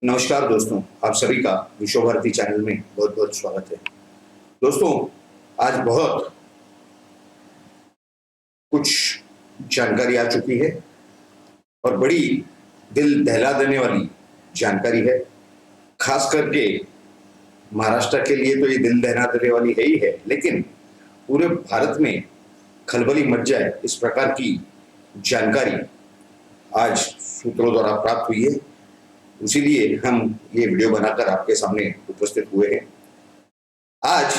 नमस्कार दोस्तों, आप सभी का विश्व भारती चैनल में बहुत बहुत स्वागत है। दोस्तों, आज बहुत कुछ जानकारी आ चुकी है और बड़ी दिल दहला देने वाली जानकारी है। खास करके महाराष्ट्र के लिए तो ये दिल दहला देने वाली है ही है, लेकिन पूरे भारत में खलबली मच जाए इस प्रकार की जानकारी आज सूत्रों द्वारा प्राप्त हुई है। इसीलिए हम ये वीडियो बनाकर आपके सामने उपस्थित हुए हैं। आज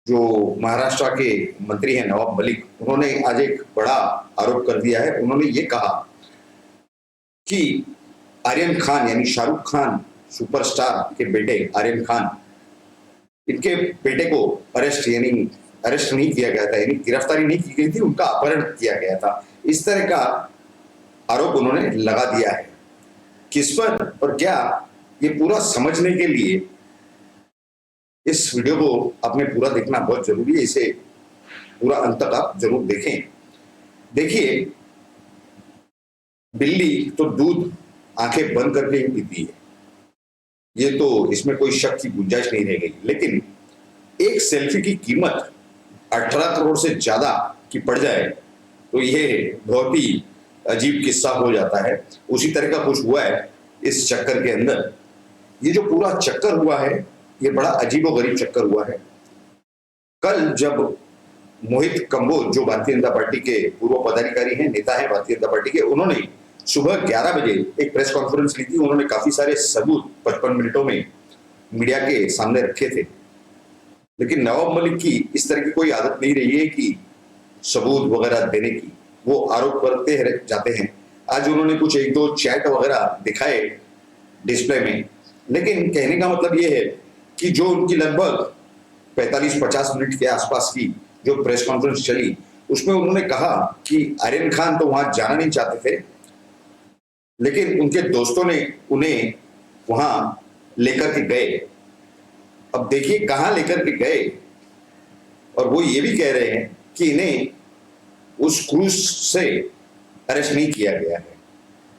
जो महाराष्ट्र के मंत्री हैं नवाब मलिक, उन्होंने आज एक बड़ा आरोप कर दिया है। उन्होंने ये कहा कि आर्यन खान यानी शाहरुख खान सुपरस्टार के बेटे आर्यन खान, इनके बेटे को अरेस्ट नहीं किया गया था, यानी गिरफ्तारी नहीं की गई थी, उनका अपहरण किया गया था। इस तरह का आरोप उन्होंने लगा दिया है। किस पर और क्या, ये पूरा समझने के लिए इस वीडियो को आपने पूरा देखना बहुत जरूरी है। इसे पूरा अंत तक आप जरूर देखें। देखिए, बिल्ली तो दूध आंखें बंद करके ही पीती है, ये तो इसमें कोई शक की गुंजाइश नहीं रह गई। लेकिन एक सेल्फी की कीमत 18 करोड़ से ज्यादा की पड़ जाए तो ये बहुत ही अजीब किस्सा हो जाता है। उसी तरह का कुछ हुआ है इस चक्कर के अंदर। ये जो पूरा चक्कर हुआ है, ये बड़ा अजीबोगरीब चक्कर हुआ है। कल जब मोहित कंबोज, जो भारतीय जनता पार्टी के पूर्व पदाधिकारी हैं, नेता हैं भारतीय जनता पार्टी के, उन्होंने सुबह 11 बजे एक प्रेस कॉन्फ्रेंस ली थी। उन्होंने काफी सारे सबूत 55 मिनटों में मीडिया के सामने रखे थे। लेकिन नवाब मलिक की इस तरह की कोई आदत नहीं रही है कि सबूत वगैरह देने की, वो आरोप करते जाते हैं। आज उन्होंने कुछ एक दो चैट वगैरह दिखाए डिस्प्ले में, लेकिन कहने का मतलब ये है कि जो उनकी लगभग 45-50 मिनट के आसपास की जो प्रेस कॉन्फ्रेंस चली, उसमें उन्होंने कहा कि आर्यन खान तो वहां जाना नहीं चाहते थे, लेकिन उनके दोस्तों ने उन्हें वहां लेकर के गए। अब देखिए कहां लेकर के गए, और वो ये भी कह रहे हैं कि इन्हें उस क्रूज से अरेस्ट नहीं किया गया है,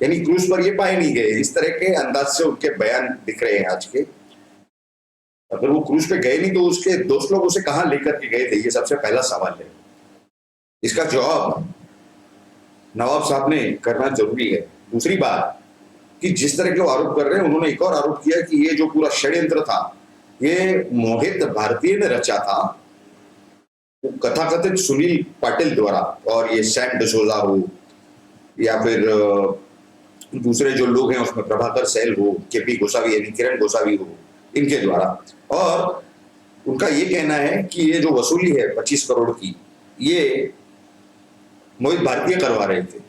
यानी क्रूज पर ये पाए नहीं गए। इस तरह के अंदाज से उनके बयान दिख रहे हैं आज के। अगर वो क्रूज पे गए नहीं तो उसके दोस्त लोग उसे कहां लेकर के गए थे, ये सबसे पहला सवाल है। इसका जवाब नवाब साहब ने करना जरूरी है। दूसरी बात कि जिस तरह के वो आरोप कर रहे हैं, उन्होंने एक और आरोप किया कि ये जो पूरा षड्यंत्र था, ये मोहित भारतीय ने रचा था, कथाकथित सुनील पाटिल द्वारा। और ये सैम डिसोजा हो या फिर दूसरे जो लोग हैं उसमें प्रभाकर सैल हो, केपी गोसावी यानी किरण गोसावी हो, इनके द्वारा। और उनका ये कहना है कि ये जो वसूली है 25 करोड़ की, ये मोहित भारतीय करवा रहे थे।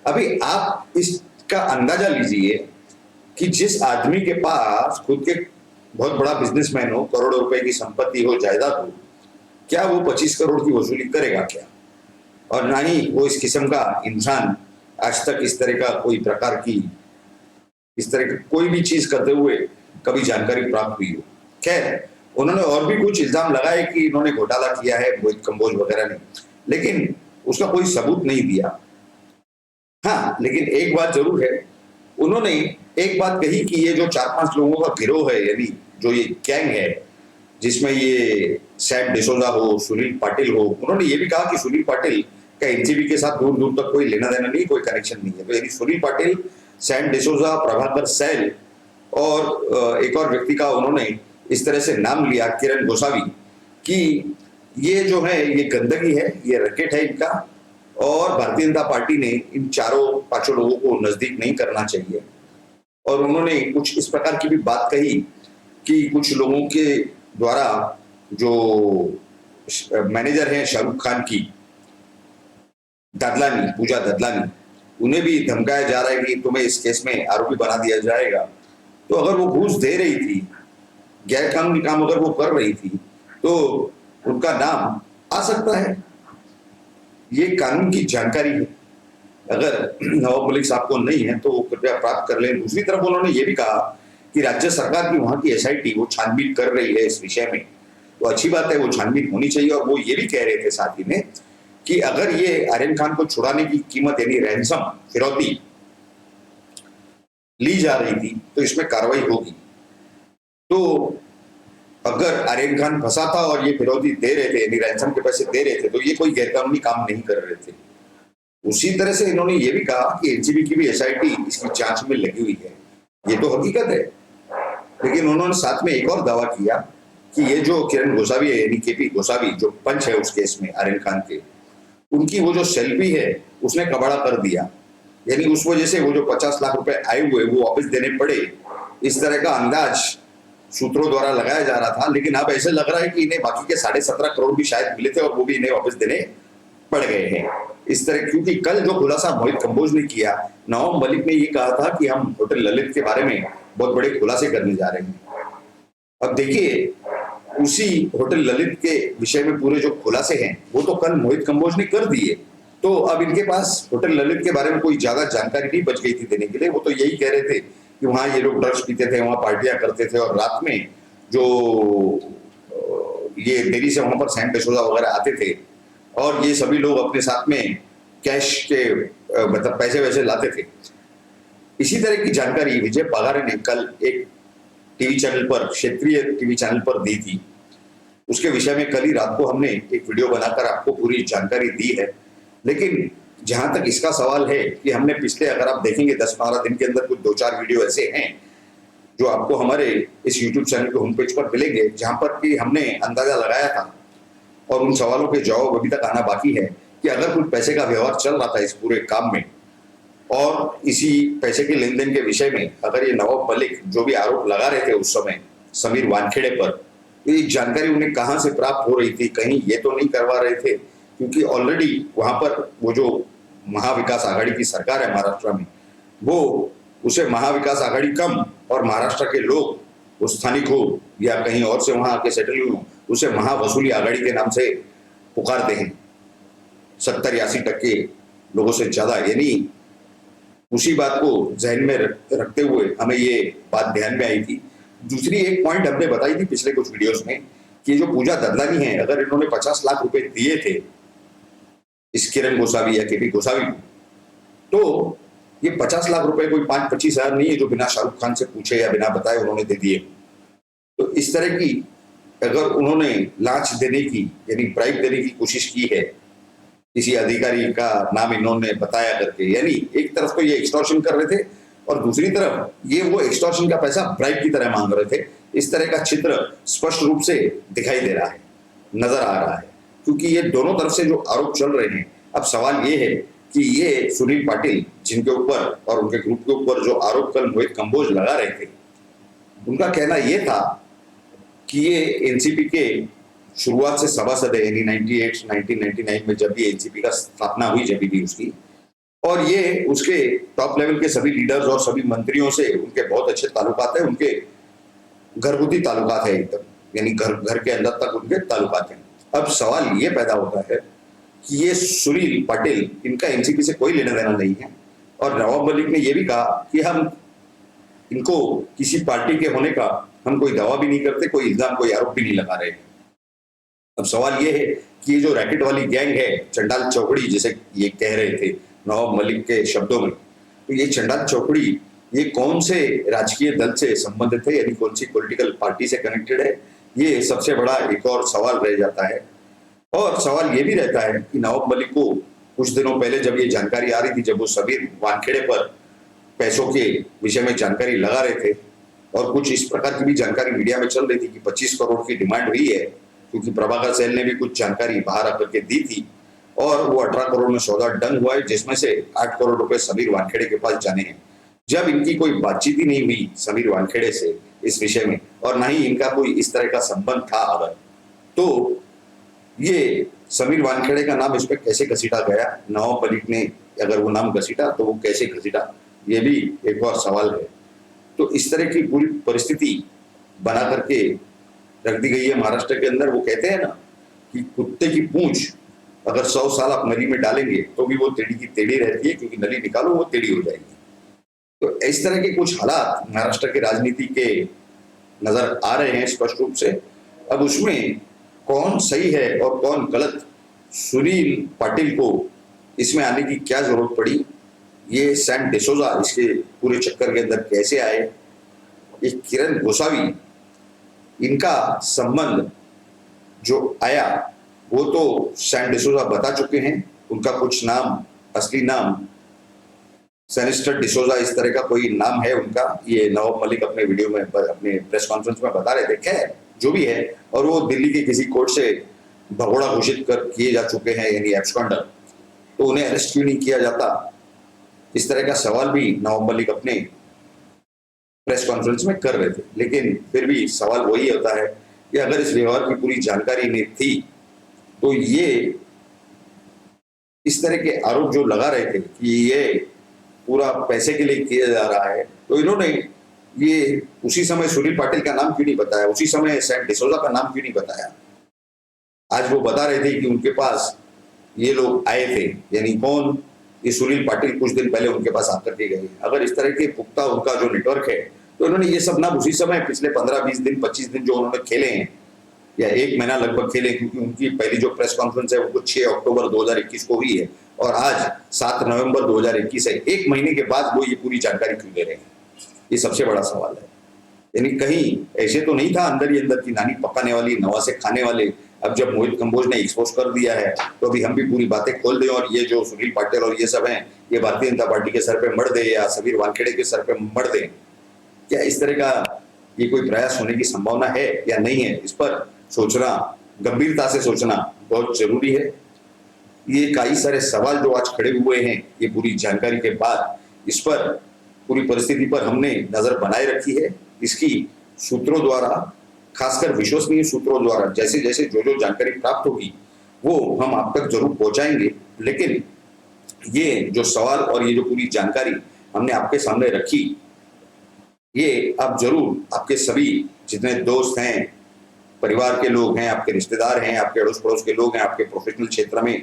अभी आप इसका अंदाजा लीजिए कि जिस आदमी के पास खुद के बहुत बड़ा बिजनेसमैन हो, करोड़ों रुपए की संपत्ति हो, जायदाद हो, क्या वो 25 करोड़ की वसूली करेगा क्या? और ना ही वो इस किस्म का इंसान आज तक इस तरह का कोई प्रकार की, इस तरह की कोई भी चीज करते हुए कभी जानकारी प्राप्त हुई हो। खैर, उन्होंने और भी कुछ इल्जाम लगाए कि इन्होंने घोटाला किया है मोहित कंबोज वगैरह ने, लेकिन उसका कोई सबूत नहीं दिया। हाँ, लेकिन एक बात जरूर है, उन्होंने एक बात कही कि ये जो 4-5 लोगों का गिरोह है, यानी जो ये गैंग है जिसमें ये सैम डिसोजा हो, सुनील पाटिल हो, उन्होंने ये भी कहा कि सुनील पाटिल का एनसीबी के साथ दूर दूर तक कोई लेना देना नहीं, कोई कनेक्शन नहीं है। तो यानी सुनील पाटिल, सैम डिसोजा, प्रभाकर सैल और एक और व्यक्ति का उन्होंने इस तरह से नाम लिया, किरण गोसावी, कि ये जो है ये गंदगी है, ये रैकेट है इनका, और भारतीय जनता पार्टी ने इन 4-5 लोगों को नजदीक नहीं करना चाहिए। और उन्होंने कुछ इस प्रकार की भी बात कही कि कुछ लोगों के द्वारा जो मैनेजर हैं शाहरुख खान की, ददलानी, पूजा ददलानी, उन्हें भी धमकाया जा रहा है कि तुम्हें इस केस में आरोपी बना दिया जाएगा। तो अगर वो घूस दे रही थी, गैर कानूनी काम अगर वो कर रही थी, तो उनका नाम आ सकता है। ये कानून की जानकारी है। अगर नवाब मलिक साहब को नहीं है तो कृपया प्राप्त कर लें। दूसरी तरफ उन्होंने ये भी कहा कि राज्य सरकार की वहां की एसआईटी वो छानबीन कर रही है इस विषय में, तो अच्छी बात है, वो छानबीन होनी चाहिए। और वो ये भी कह रहे थे साथ ही में कि अगर ये आर्यन खान को छुड़ाने की कीमत यानी रैंसम, फिरौती ली जा रही थी तो इसमें कार्रवाई होगी। तो अगर आर्यन खान फंसा था और ये फिरौती दे रहे थे, यानी रैंसम के पैसे दे रहे थे, तो ये कोई गैरकानूनी काम नहीं कर रहे थे। उसी तरह से इन्होंने ये भी कहा कि एनसीबी की भी एसआईटी इसकी जांच में लगी हुई है। ये तो हकीकत है, लेकिन उन्होंने साथ में एक और दावा किया कि ये जो किरण गोसावी है, यानी केपी गोसावी, जो पंच है उस केस में आर्यन खान के, उनकी वो जो सेल्फी है उसने कबाड़ा कर दिया, यानी उस वजह से वो जो 50 लाख रुपए आए हुए वो वापस देने पड़े। इस तरह का अंदाज सूत्रों द्वारा लगाया जा रहा था, लेकिन अब ऐसे लग रहा है कि इन्हें बाकी के 17.5 करोड़ भी शायद मिले थे और वो भी इन्हें वापस देने पड़ गए हैं। इस तरह, क्योंकि कल जो खुलासा मोहित कंबोज ने किया, नवाब मलिक ने ये कहा था कि हम होटल ललित के बारे में बहुत बड़े खुलासे करने जा रहे हैं। अब देखिए, उसी होटल ललित के विषय में पूरे जो खुलासे हैं वो तो कल मोहित कंबोज ने कर दिए, तो अब इनके पास होटल ललित के बारे में कोई ज्यादा जानकारी नहीं बच गई थी देने के लिए। वो तो यही कह रहे थे कि वहां ये लोग ड्रग्स पीते थे, वहां पार्टियां करते थे, और रात में जो ये दिल्ली से वहां पर सैम पेशोजा वगैरह आते थे और ये सभी लोग अपने साथ में कैश के मतलब पैसे वैसे लाते थे। इसी तरह की जानकारी विजय पगारे ने कल एक टीवी चैनल पर, क्षेत्रीय टीवी चैनल पर दी थी। उसके विषय में कल ही रात को हमने एक वीडियो बनाकर आपको पूरी जानकारी दी है। लेकिन जहां तक इसका सवाल है कि हमने पिछले, अगर आप देखेंगे 10-12 दिन के अंदर कुछ 2-4 वीडियो ऐसे हैं जो आपको हमारे इस यूट्यूब चैनल के होम पेज पर मिलेंगे, जहां पर कि हमने अंदाजा लगाया था और उन सवालों के जवाब अभी तक आना बाकी है कि अगर कुछ पैसे का व्यवहार चल रहा था इस पूरे काम में, और इसी पैसे के लेन देन के विषय में अगर ये नवाब मलिक जो भी आरोप लगा रहे थे उस समय समीर वानखेड़े पर, ये जानकारी उन्हें कहां से प्राप्त हो रही थी? कहीं ये तो नहीं करवा रहे थे, क्योंकि ऑलरेडी वहां पर वो जो महाविकास आघाड़ी की सरकार है महाराष्ट्र में, वो उसे महाविकास आघाड़ी कम और महाराष्ट्र के लोग, वो स्थानिक हो या कहीं और से वहां आके सेटल हुए हो, उसे महावसूली आघाड़ी के नाम से पुकारते हैं 70-80% लोगों से ज्यादा। यानी उसी बात को जहन में रखते हुए हमें ये बात ध्यान में आई थी। दूसरी एक पॉइंट हमने बताई थी पिछले कुछ वीडियोस में कि जो पूजा ददलानी है, अगर इन्होंने 50 लाख रुपए दिए थे इस किरण गोसावी या केपी गोसावी को, तो ये 50 लाख रुपए कोई 5-25 हजार नहीं है जो बिना शाहरुख खान से पूछे या बिना बताए उन्होंने दे दिए। तो इस तरह की अगर उन्होंने लांच देने की, यानी ब्राइब देने की कोशिश की है, किसी अधिकारी का नाम इन्होंने बताया करके, यानी एक तरफ तो ये एक्सटॉर्शन कर रहे थे और दूसरी तरफ ये वो एक्सटॉर्शन का पैसा ब्राइब की तरह मांग रहे थे। इस तरह का चित्र स्पष्ट रूप से दिखाई दे रहा है, नजर आ रहा है, क्योंकि ये दोनों तरफ से जो आरोप चल रहे हैं। अब सवाल ये है कि ये सुनील पाटिल जिनके ऊपर और उनके ग्रुप के ऊपर जो आरोप कल मोहित कंबोज लगा रहे थे, उनका कहना यह था कि ये एनसीपी के शुरुआत से सभासद है, यानी 1999 में जब भी एनसीपी का स्थापना हुई जब भी उसकी, और ये उसके टॉप लेवल के सभी लीडर्स और सभी मंत्रियों से उनके बहुत अच्छे ताल्लुकात है, उनके घरगुती ताल्लुकात है एकदम, यानी घर के अंदर तक उनके ताल्लुकात हैं। अब सवाल ये पैदा होता है कि ये सुनील पाटिल, इनका एनसीपी से कोई लेना देना नहीं है, और नवाब मलिक ने यह भी कहा कि हम इनको किसी पार्टी के होने का हम कोई दावा भी नहीं करते, कोई इल्जाम, कोई आरोप भी नहीं लगा रहे। अब सवाल ये है कि ये जो रैकेट वाली गैंग है, चंडाल चौकड़ी जिसे ये कह रहे थे नवाब मलिक के शब्दों में, तो ये चंडाल चौकड़ी ये कौन से राजकीय दल से संबंधित है, यानी कौन सी पॉलिटिकल पार्टी से कनेक्टेड है, ये सबसे बड़ा एक और सवाल रह जाता है। और सवाल ये भी रहता है कि नवाब मलिक को कुछ दिनों पहले जब ये जानकारी आ रही थी, जब वो समीर वानखेड़े पर पैसों के विषय में जानकारी लगा रहे थे, और कुछ इस प्रकार की भी जानकारी मीडिया में चल रही थी कि 25 करोड़ की डिमांड हुई है, क्योंकि प्रभाकर सेल ने भी कुछ जानकारी बाहर आकर के दी थी, और वो 18 करोड़ में सौदा डन हुआ है, जिसमें से 8 करोड़ रुपए समीर वानखेड़े के पास जाने हैं। जब इनकी कोई बातचीत ही नहीं हुई समीर वानखेड़े से इस विषय में, और ना ही इनका कोई इस तरह का संबंध था अगर, तो ये समीर वानखेड़े का नाम इसमें कैसे घसीटा गया? नवाब मलिक ने अगर वो नाम घसीटा तो वो कैसे घसीटा, ये भी एक और सवाल है। तो इस तरह की पूरी परिस्थिति बना करके रख दी गई है महाराष्ट्र के अंदर। वो कहते हैं ना कि कुत्ते की पूंछ अगर 100 साल आप नली में डालेंगे तो भी वो टेढ़ी की टेढ़ी रहती है, क्योंकि नली निकालो वो टेढ़ी हो जाएगी। तो इस तरह के कुछ हालात महाराष्ट्र के राजनीति के नजर आ रहे हैं स्पष्ट रूप से। अब उसमें कौन सही है और कौन गलत, सुनील पाटिल को इसमें आने की क्या जरूरत पड़ी, ये सैम डिसोजा इसके पूरे चक्कर के अंदर कैसे आए, ये किरण गोसावी, इनका संबंध जो आया वो तो सैम डिसोजा बता चुके हैं। उनका कुछ नाम, असली नाम सेनेस्टर डिसोजा इस तरह का कोई नाम है उनका। ये नवाब मलिक अपने वीडियो में, अपने प्रेस कॉन्फ्रेंस में बता रहे थे। खैर जो भी है, और वो दिल्ली के किसी कोर्ट से भगोड़ा घोषित कर किए जा चुके हैं, यानी एब्सकॉन्डर, तो उन्हें अरेस्ट क्यों नहीं किया जाता, इस तरह का सवाल भी नवाब मलिक अपने प्रेस कॉन्फ्रेंस में कर रहे थे। लेकिन फिर भी सवाल वही होता है कि अगर इस व्यवहार की पूरी जानकारी नहीं थी तो ये इस तरह के आरोप जो लगा रहे थे कि ये पूरा पैसे के लिए किया जा रहा है, तो इन्होंने ये उसी समय सुनील पाटिल का नाम क्यों नहीं बताया, उसी समय सैम डिसोजा का नाम क्यों नहीं बताया। आज वो बता रहे थे कि उनके पास ये लोग आए थे, यानी कौन, ये सुनील पाटिल कुछ दिन पहले उनके पास आकर के गए। अगर इस तरह के पुख्ता उनका जो नेटवर्क है, तो इन्होंने ये सब नाम उसी समय पिछले 15-20 दिन 25 दिन जो उन्होंने खेले हैं, या 1 महीना लगभग खेले, क्योंकि उनकी पहली जो प्रेस कॉन्फ्रेंस है वो 6 अक्टूबर 2021 को हुई है और आज 7 नवंबर 2021 है। 1 महीने के बाद वो ये पूरी जानकारी क्यों दे रहे हैं, ये सबसे बड़ा सवाल है। यानी कहीं ऐसे तो नहीं था अंदर ही अंदर की नानी पकाने वाली, नवासे खाने वाले, अब जब मोहित कंबोज ने एक्सपोज कर दिया है तो अभी हम भी पूरी बातें खोल दें और ये जो सुनील पाटिल और ये सब हैं, ये भारतीय जनता पार्टी के सर पे मर दे या समीर वानखेड़े के सर पे मर दे। क्या इस तरह का ये कोई प्रयास होने की संभावना है या नहीं है, इस पर सोचना, गंभीरता से सोचना बहुत जरूरी है। ये कई सारे सवाल जो आज खड़े हुए हैं, ये पूरी जानकारी के बाद इस पर, पूरी परिस्थिति पर हमने नजर बनाए रखी है। इसकी सूत्रों द्वारा, खासकर विश्वसनीय सूत्रों द्वारा जैसे जैसे जो जो जानकारी प्राप्त होगी वो हम आप तक जरूर पहुंचाएंगे। लेकिन ये जो सवाल और ये जो पूरी जानकारी हमने आपके सामने रखी, ये आप जरूर, आपके सभी जितने दोस्त हैं, परिवार के लोग हैं, आपके रिश्तेदार हैं, आपके अड़ोस पड़ोस के लोग हैं, आपके प्रोफेशनल क्षेत्र में,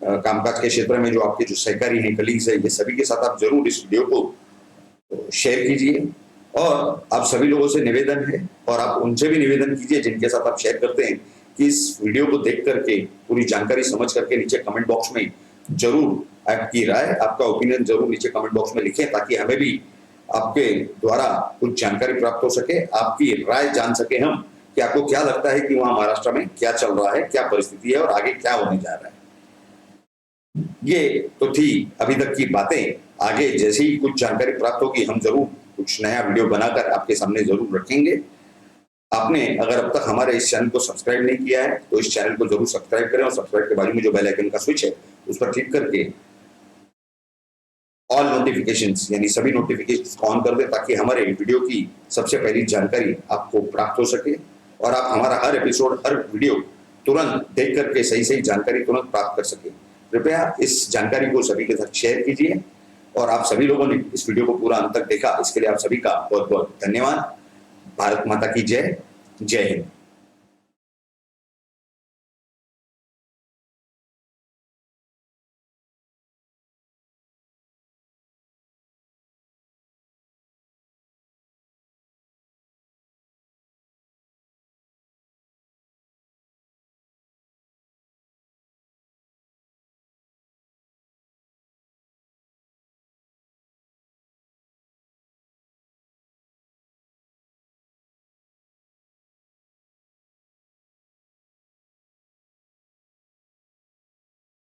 कामकाज के क्षेत्र में जो आपके जो सहकारी हैं, कलीग्स हैं, ये सभी के साथ आप जरूर इस वीडियो को शेयर कीजिए। और आप सभी लोगों से निवेदन है, और आप उनसे भी निवेदन कीजिए जिनके साथ आप शेयर करते हैं, कि इस वीडियो को देख करके, पूरी जानकारी समझ करके नीचे कमेंट बॉक्स में जरूर आपकी राय, आपका ओपिनियन जरूर नीचे कमेंट बॉक्स में लिखें, ताकि हमें भी आपके द्वारा कुछ जानकारी प्राप्त हो सके, आपकी राय जान सके हम कि आपको क्या लगता है कि वहां महाराष्ट्र में क्या चल रहा है, क्या परिस्थिति है और आगे क्या होने जा रहा है। ये तो थी अभी तक की बातें। आगे जैसे ही कुछ जानकारी प्राप्त होगी हम जरूर कुछ नया वीडियो बनाकर आपके सामने जरूर रखेंगे। आपने अगर अब तक हमारे इस चैनल को सब्सक्राइब नहीं किया है तो इस चैनल को जरूर सब्सक्राइब करें, और सब्सक्राइब के बाजू में जो बेल आइकन का स्विच है उस पर क्लिक करके ऑल नोटिफिकेशंस, यानी सभी नोटिफिकेशंस ऑन कर दें, ताकि हमारे वीडियो की सबसे पहली जानकारी आपको प्राप्त हो सके और आप हमारा हर एपिसोड, हर वीडियो तुरंत देख करके सही सही जानकारी तुरंत प्राप्त कर सके। कृपया इस जानकारी को सभी के साथ शेयर कीजिए, और आप सभी लोगों ने इस वीडियो को पूरा अंत तक देखा, इसके लिए आप सभी का बहुत बहुत धन्यवाद। भारत माता की जय, जय हिंद।